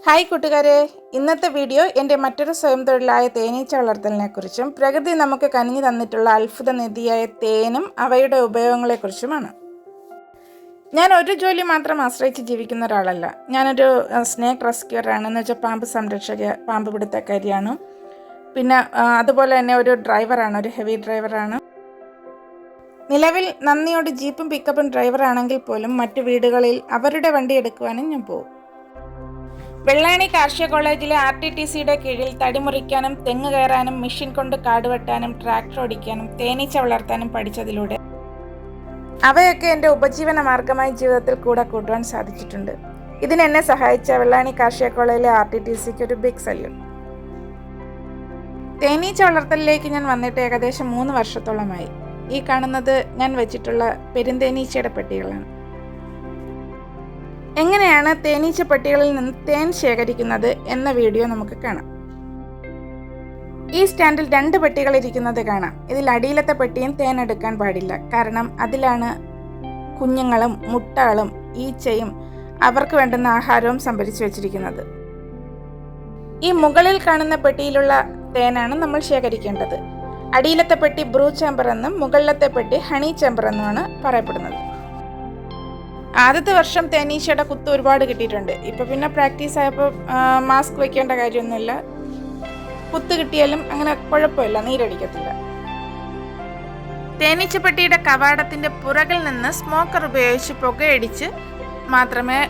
Hi കൂട്ടുകാരെ, ഇന്നത്തെ video എൻ്റെ മറ്റൊരു സ്വയം തൊഴിലായ തേനീച്ച വളർത്തലിനെക്കുറിച്ചും പ്രകൃതി നമുക്ക് കനിഞ്ഞു തന്നിട്ടുള്ള അത്ഭുത നിധിയായ തേനും അവയുടെ ഉപയോഗങ്ങളെക്കുറിച്ചുമാണ്. ഞാൻ ഒരു ജോലി മാത്രം ആശ്രയിച്ച് ജീവിക്കുന്ന ഒരാളല്ല. ഞാനൊരു സ്നേക്ക് റെസ്ക്യൂറാണ്, എന്ന് വെച്ചാൽ പാമ്പ് സംരക്ഷക, പാമ്പ് പിടുത്തക്കാരിയാണ്. പിന്നെ അതുപോലെ തന്നെ ഒരു ഡ്രൈവറാണ്, ഒരു ഹെവി ഡ്രൈവറാണ്. നിലവിൽ നന്ദിയോട് ജീപ്പും പിക്കപ്പും ഡ്രൈവറാണെങ്കിൽ പോലും മറ്റു വീടുകളിൽ അവരുടെ വണ്ടി എടുക്കുവാനും ഞാൻ പോകും. വെള്ളാണി കാർഷിക കോളേജിലെ RTTCയുടെ കീഴിൽ തടി മുറിക്കാനും തെങ്ങ് കയറാനും മെഷീൻ കൊണ്ട് കാട് വെട്ടാനും ട്രാക്ടർ ഓടിക്കാനും തേനീച്ച വളർത്താനും പഠിച്ചതിലൂടെ അവയൊക്കെ എൻ്റെ ഉപജീവന മാർഗമായി ജീവിതത്തിൽ കൂടെ കൂട്ടുവാൻ സാധിച്ചിട്ടുണ്ട്. ഇതിനെന്നെ സഹായിച്ച വെള്ളാണി കാർഷിക കോളേജിലെ RTTCക്ക് ഒരു ബിഗ് സല്യൂട്ട്. തേനീച്ച വളർത്തലിലേക്ക് ഞാൻ വന്നിട്ട് ഏകദേശം 3 വർഷത്തോളമായി. ഈ കാണുന്നത് ഞാൻ വെച്ചിട്ടുള്ള പെരുന്തേനീച്ചയുടെ പെട്ടികളാണ്. എങ്ങനെയാണ് തേനീച്ച പെട്ടികളിൽ നിന്ന് തേൻ ശേഖരിക്കുന്നത് എന്ന വീഡിയോ നമുക്ക് കാണാം. ഈ സ്റ്റാൻഡിൽ 2 പെട്ടികൾ ഇരിക്കുന്നത് കാണാം. ഇതിൽ അടിയിലത്തെ പെട്ടിയും തേൻ എടുക്കാൻ പാടില്ല, കാരണം അതിലാണ് കുഞ്ഞുങ്ങളും മുട്ടകളും ഈച്ചയും അവർക്ക് വേണ്ടുന്ന ആഹാരവും സംഭരിച്ചു വെച്ചിരിക്കുന്നത്. ഈ മുകളിൽ കാണുന്ന പെട്ടിയിലുള്ള തേനാണ് നമ്മൾ ശേഖരിക്കേണ്ടത്. അടിയിലത്തെ പെട്ടി ബ്രൂ ചേമ്പർ എന്നും മുകളിലത്തെ പെട്ടി ഹണി ചേമ്പർ എന്നുമാണ് പറയപ്പെടുന്നത്. ആദ്യത്തെ വർഷം തേനീച്ചയുടെ കുത്ത് ഒരുപാട് കിട്ടിയിട്ടുണ്ട്. ഇപ്പം പിന്നെ പ്രാക്ടീസ് ആയപ്പോൾ മാസ്ക് വെക്കേണ്ട കാര്യമൊന്നുമില്ല. കുത്ത് കിട്ടിയാലും അങ്ങനെ കുഴപ്പമില്ല, നീരടിക്കത്തില്ല. തേനീച്ചപ്പെട്ടിയുടെ കവാടത്തിൻ്റെ പുറകിൽ നിന്ന് സ്മോക്കർ ഉപയോഗിച്ച് പുകയടിച്ച് മാത്രമേ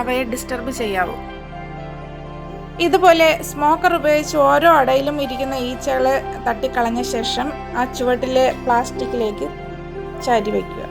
അവയെ ഡിസ്റ്റർബ് ചെയ്യാവൂ. ഇതുപോലെ സ്മോക്കർ ഉപയോഗിച്ച് ഓരോ അടയിലും ഇരിക്കുന്ന ഈച്ചകളെ തട്ടിക്കളഞ്ഞ ശേഷം ആ ചുവട്ടിലെ പ്ലാസ്റ്റിക്കിലേക്ക് ചാരി വയ്ക്കുക.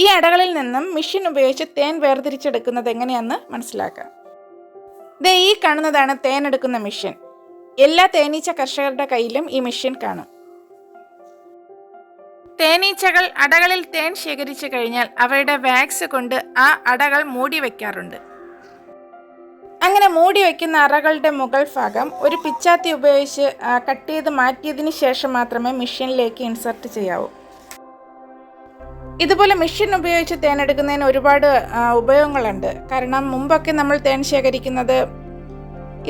ഈ അടകളിൽ നിന്നും മെഷീൻ ഉപയോഗിച്ച് തേൻ വേർതിരിച്ചെടുക്കുന്നത് എങ്ങനെയാണെന്ന് മനസ്സിലാക്കാം. ഈ കാണുന്നതാണ് തേൻ എടുക്കുന്ന മെഷീൻ. എല്ലാ തേനീച്ച കർഷകരുടെ കയ്യിലും ഈ മെഷീൻ കാണും. തേനീച്ചകൾ അടകളിൽ തേൻ ശേഖരിച്ചു കഴിഞ്ഞാൽ അവയുടെ വാക്സ് കൊണ്ട് ആ അടകൾ മൂടി വയ്ക്കാറുണ്ട്. അങ്ങനെ മൂടി വയ്ക്കുന്ന അറകളുടെ മുകൾ ഭാഗം ഒരു പിച്ചാത്തി ഉപയോഗിച്ച് കട്ട് ചെയ്ത് മാറ്റിയതിന് ശേഷം മാത്രമേ മെഷീനിലേക്ക് ഇൻസർട്ട് ചെയ്യാവൂ. ഇതുപോലെ മെഷീൻ ഉപയോഗിച്ച് തേൻ എടുക്കുന്നതിന് ഒരുപാട് ഉപയോഗങ്ങളുണ്ട്. കാരണം മുമ്പൊക്കെ നമ്മൾ തേൻ ശേഖരിക്കുന്നത്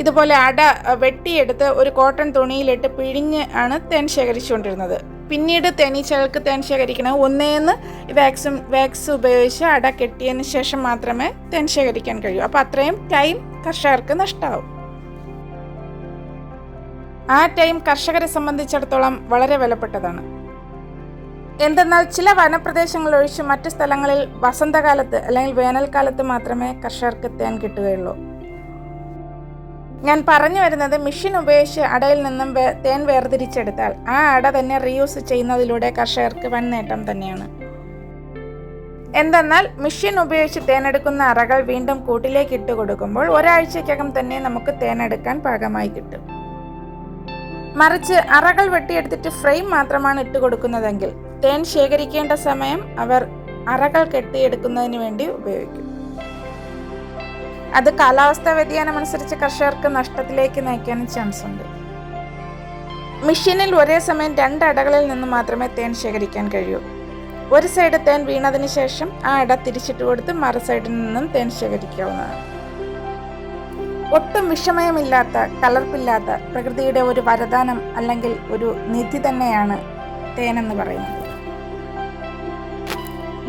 ഇതുപോലെ അട വെട്ടിയെടുത്ത് ഒരു കോട്ടൺ തുണിയിലിട്ട് പിഴിഞ്ഞ് ആണ് തേൻ ശേഖരിച്ചുകൊണ്ടിരുന്നത്. പിന്നീട് തേനീച്ചകൾക്ക് തേൻ ശേഖരിക്കണം ഒന്നേന്ന് വാക്സ് ഉപയോഗിച്ച് അട കെട്ടിയതിന് ശേഷം മാത്രമേ തേൻ ശേഖരിക്കാൻ കഴിയൂ. അപ്പോൾ അത്രയും ടൈം കർഷകർക്ക് നഷ്ടമാവും. ആ ടൈം കർഷകരെ സംബന്ധിച്ചിടത്തോളം വളരെ വിലപ്പെട്ടതാണ്. എന്തെന്നാൽ ചില വനപ്രദേശങ്ങൾ ഒഴിച്ച് മറ്റു സ്ഥലങ്ങളിൽ വസന്തകാലത്ത് അല്ലെങ്കിൽ വേനൽക്കാലത്ത് മാത്രമേ കർഷകർക്ക് തേൻ കിട്ടുകയുള്ളൂ. ഞാൻ പറഞ്ഞു വരുന്നത് മെഷീൻ ഉപയോഗിച്ച് അടയിൽ നിന്നും തേൻ വേർതിരിച്ചെടുത്താൽ ആ അട തന്നെ റീയൂസ് ചെയ്യുന്നതിലൂടെ കർഷകർക്ക് വൻ നേട്ടം തന്നെയാണ്. എന്തെന്നാൽ മെഷീൻ ഉപയോഗിച്ച് തേനെടുക്കുന്ന അറകൾ വീണ്ടും കൂട്ടിലേക്ക് ഇട്ട് കൊടുക്കുമ്പോൾ ഒരാഴ്ചക്കകം തന്നെ നമുക്ക് തേനെടുക്കാൻ പാകമായി കിട്ടും. മറിച്ച് അറകൾ വെട്ടിയെടുത്തിട്ട് ഫ്രെയിം മാത്രമാണ് ഇട്ട് കൊടുക്കുന്നതെങ്കിൽ തേൻ ശേഖരിക്കേണ്ട സമയം അവർ അറകൾ കെട്ടിയെടുക്കുന്നതിന് വേണ്ടി ഉപയോഗിക്കും. അത് കാലാവസ്ഥാ വ്യതിയാനം അനുസരിച്ച് കർഷകർക്ക് നഷ്ടത്തിലേക്ക് നയിക്കാനും ചാൻസ് ഉണ്ട്. മെഷീനിൽ ഒരേ സമയം 2 അടകളിൽ നിന്ന് മാത്രമേ തേൻ ശേഖരിക്കാൻ കഴിയൂ. ഒരു സൈഡ് തേൻ വീണതിന് ശേഷം ആ അട തിരിച്ചിട്ട് കൊടുത്ത് മറു സൈഡിൽ നിന്നും തേൻ ശേഖരിക്കാവുന്നതാണ്. ഒട്ടും വിഷമയമില്ലാത്ത, കലർപ്പില്ലാത്ത പ്രകൃതിയുടെ ഒരു വരദാനം അല്ലെങ്കിൽ ഒരു നിധി തന്നെയാണ് തേനെന്ന് പറയുന്നത്.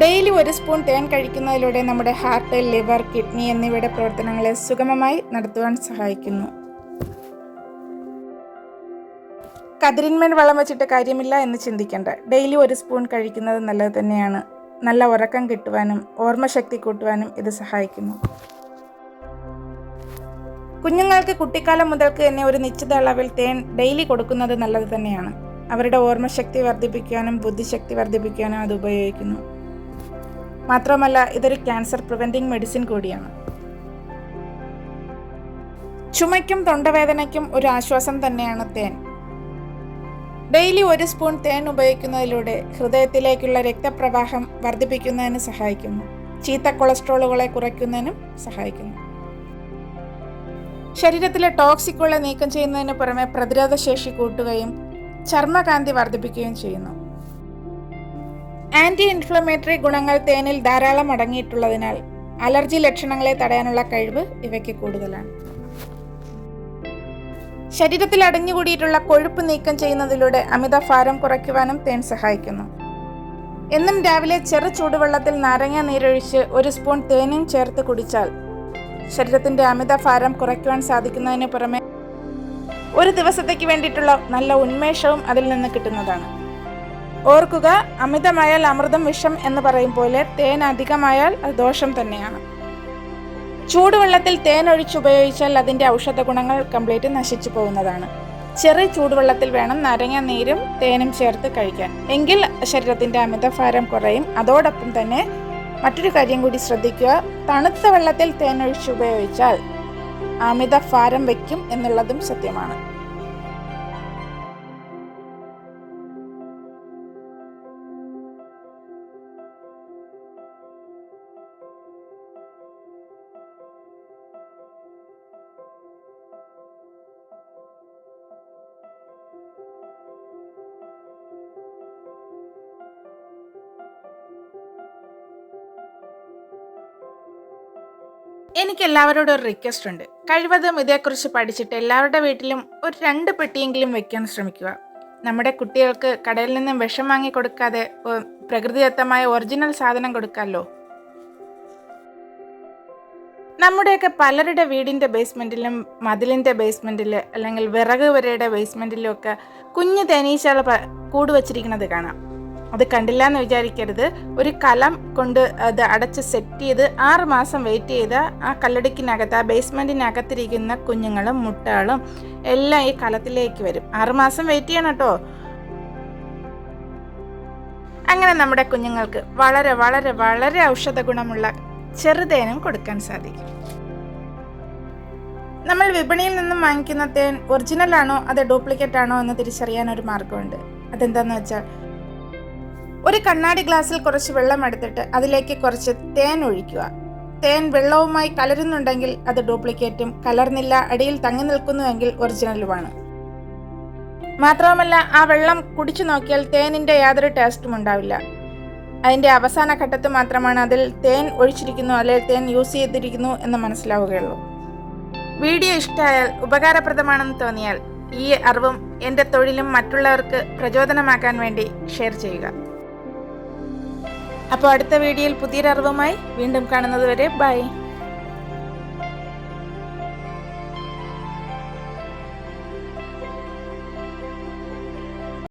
ഡെയിലി 1 സ്പൂൺ തേൻ കഴിക്കുന്നതിലൂടെ നമ്മുടെ ഹാർട്ട്, ലിവർ, കിഡ്നി എന്നിവയുടെ പ്രവർത്തനങ്ങളെ സുഗമമായി നടത്തുവാൻ സഹായിക്കുന്നു. കതിരിന്മേൽ വളം വെച്ചിട്ട് കാര്യമില്ല എന്ന് ചിന്തിക്കേണ്ട. ഡെയിലി 1 സ്പൂൺ കഴിക്കുന്നത് നല്ലത് തന്നെയാണ്. നല്ല ഉറക്കം കിട്ടുവാനും ഓർമ്മശക്തി കൂട്ടുവാനും ഇത് സഹായിക്കുന്നു. കുഞ്ഞുങ്ങൾക്ക് കുട്ടിക്കാലം മുതൽക്ക് തന്നെ ഒരു നിശ്ചിത അളവിൽ തേൻ ഡെയിലി കൊടുക്കുന്നത് നല്ലത് തന്നെയാണ്. അവരുടെ ഓർമ്മശക്തി വർദ്ധിപ്പിക്കാനും ബുദ്ധിശക്തി വർദ്ധിപ്പിക്കാനും അത് ഉപയോഗിക്കുന്നു. മാത്രമല്ല ഇതൊരു ക്യാൻസർ പ്രിവെന്റിംഗ് മെഡിസിൻ കൂടിയാണ്. ചുമയ്ക്കും തൊണ്ടവേദനയ്ക്കും ഒരു ആശ്വാസം തന്നെയാണ് തേൻ. ഡെയിലി 1 സ്പൂൺ തേൻ ഉപയോഗിക്കുന്നതിലൂടെ ഹൃദയത്തിലേക്കുള്ള രക്തപ്രവാഹം വർദ്ധിപ്പിക്കുന്നതിന് സഹായിക്കുന്നു. ചീത്ത കൊളസ്ട്രോളുകളെ കുറയ്ക്കുന്നതിനും സഹായിക്കുന്നു. ശരീരത്തിലെ ടോക്സിക്കുകളെ നീക്കം ചെയ്യുന്നതിന് പുറമെ പ്രതിരോധ ശേഷി കൂട്ടുകയും ചർമ്മകാന്തി വർദ്ധിപ്പിക്കുകയും ചെയ്യുന്നു. ആന്റി ഇൻഫ്ലമേറ്ററി ഗുണങ്ങൾ തേനിൽ ധാരാളം അടങ്ങിയിട്ടുള്ളതിനാൽ അലർജി ലക്ഷണങ്ങളെ തടയാനുള്ള കഴിവ് ഇവയ്ക്ക് കൂടുതലാണ്. ശരീരത്തിൽ അടഞ്ഞുകൂടിയിട്ടുള്ള കൊഴുപ്പ് നീക്കം ചെയ്യുന്നതിലൂടെ അമിതഭാരം കുറയ്ക്കുവാനും തേൻ സഹായിക്കുന്നു. എന്നും രാവിലെ ചെറു ചൂടുവെള്ളത്തിൽ നാരങ്ങ നീരൊഴിച്ച് 1 സ്പൂൺ തേനും ചേർത്ത് കുടിച്ചാൽ ശരീരത്തിന്റെ അമിതഭാരം കുറയ്ക്കുവാൻ സാധിക്കുന്നതിന് പുറമെ ഒരു ദിവസത്തേക്ക് വേണ്ടിയിട്ടുള്ള നല്ല ഉന്മേഷവും അതിൽ നിന്ന് കിട്ടുന്നതാണ്. ഓർക്കുക, അമിതമായാൽ അമൃതം വിഷം എന്ന് പറയും പോലെ തേൻ അധികമായാൽ അത് ദോഷം തന്നെയാണ്. ചൂടുവെള്ളത്തിൽ തേൻ ഒഴിച്ചുപയോഗിച്ചാൽ അതിൻ്റെ ഔഷധ ഗുണങ്ങൾ കംപ്ലീറ്റ് നശിച്ചു പോകുന്നതാണ്. ചെറിയ ചൂടുവെള്ളത്തിൽ വേണം നാരങ്ങ നീരും തേനും ചേർത്ത് കഴിക്കാൻ. എങ്കിൽ ശരീരത്തിൻ്റെ അമിതഭാരം കുറയും. അതോടൊപ്പം തന്നെ മറ്റൊരു കാര്യം കൂടി ശ്രദ്ധിക്കുക, തണുത്ത വെള്ളത്തിൽ തേൻ ഒഴിച്ചുപയോഗിച്ചാൽ അമിതഭാരം വയ്ക്കും എന്നുള്ളതും സത്യമാണ്. എനിക്ക് എല്ലാവരോടും ഒരു റിക്വസ്റ്റ് ഉണ്ട്. കഴിവതും ഇതേക്കുറിച്ച് പഠിച്ചിട്ട് എല്ലാവരുടെ വീട്ടിലും ഒരു 2 പെട്ടിയെങ്കിലും വെക്കാൻ ശ്രമിക്കുക. നമ്മുടെ കുട്ടികൾക്ക് കടയിൽ നിന്നും വിഷം വാങ്ങി കൊടുക്കാതെ പ്രകൃതിദത്തമായ ഒറിജിനൽ സാധനം കൊടുക്കാമല്ലോ. നമ്മുടെയൊക്കെ പലരുടെ വീടിൻ്റെ ബേസ്മെൻറ്റിലും മതിലിൻ്റെ ബേസ്മെൻറ്റിൽ അല്ലെങ്കിൽ വിറക് വരയുടെ ബേസ്മെൻറ്റിലും ഒക്കെ കുഞ്ഞു തേനീച്ചകൾ കൂട് വച്ചിരിക്കുന്നത് കാണാം. അത് കണ്ടില്ല എന്ന് വിചാരിക്കരുത്. ഒരു കലം കൊണ്ട് അത് അടച്ച് സെറ്റ് ചെയ്ത് 6 മാസം വെയിറ്റ് ചെയ്ത ആ കല്ലടിക്കിനകത്ത് ആ ബേസ്മെൻറ്റിനകത്തിരിക്കുന്ന കുഞ്ഞുങ്ങളും മുട്ടകളും എല്ലാം ഈ കലത്തിലേക്ക് വരും. 6 മാസം വെയിറ്റ് ചെയ്യണം കേട്ടോ. അങ്ങനെ നമ്മുടെ കുഞ്ഞുങ്ങൾക്ക് വളരെ വളരെ വളരെ ഔഷധ ഗുണമുള്ള ചെറുതേനും കൊടുക്കാൻ സാധിക്കും. നമ്മൾ വിപണിയിൽ നിന്നും വാങ്ങിക്കുന്ന തേൻ ഒറിജിനൽ ആണോ അത് ഡ്യൂപ്ലിക്കേറ്റ് ആണോ എന്ന് തിരിച്ചറിയാൻ ഒരു മാർഗമുണ്ട്. അതെന്താണെന്ന് വെച്ചാൽ, ഒരു കണ്ണാടി ഗ്ലാസ്സിൽ കുറച്ച് വെള്ളം എടുത്തിട്ട് അതിലേക്ക് കുറച്ച് തേൻ ഒഴിക്കുക. തേൻ വെള്ളവുമായി കലരുന്നുണ്ടെങ്കിൽ അത് ഡ്യൂപ്ലിക്കേറ്റും, കലർന്നില്ല അടിയിൽ തങ്ങി നിൽക്കുന്നുവെങ്കിൽ ഒറിജിനലുമാണ്. മാത്രവുമല്ല, ആ വെള്ളം കുടിച്ചു നോക്കിയാൽ തേനിൻ്റെ യാതൊരു ടേസ്റ്റും ഉണ്ടാവില്ല. അതിൻ്റെ അവസാന ഘട്ടത്തിൽ മാത്രമാണ് അതിൽ തേൻ ഒഴിച്ചിരിക്കുന്നു അല്ലെങ്കിൽ തേൻ യൂസ് ചെയ്തിരിക്കുന്നു എന്ന് മനസ്സിലാവുകയുള്ളൂ. വീഡിയോ ഇഷ്ടമായാൽ, ഉപകാരപ്രദമാണെന്ന് തോന്നിയാൽ ഈ അറിവും എൻ്റെ തൊഴിലും മറ്റുള്ളവർക്ക് പ്രചോദനമാക്കാൻ വേണ്ടി ഷെയർ ചെയ്യുക. അപ്പോൾ അടുത്ത വീഡിയോയിൽ പുതിയൊരു അറിവുമായി വീണ്ടും കാണുന്നത് വരെ ബൈ.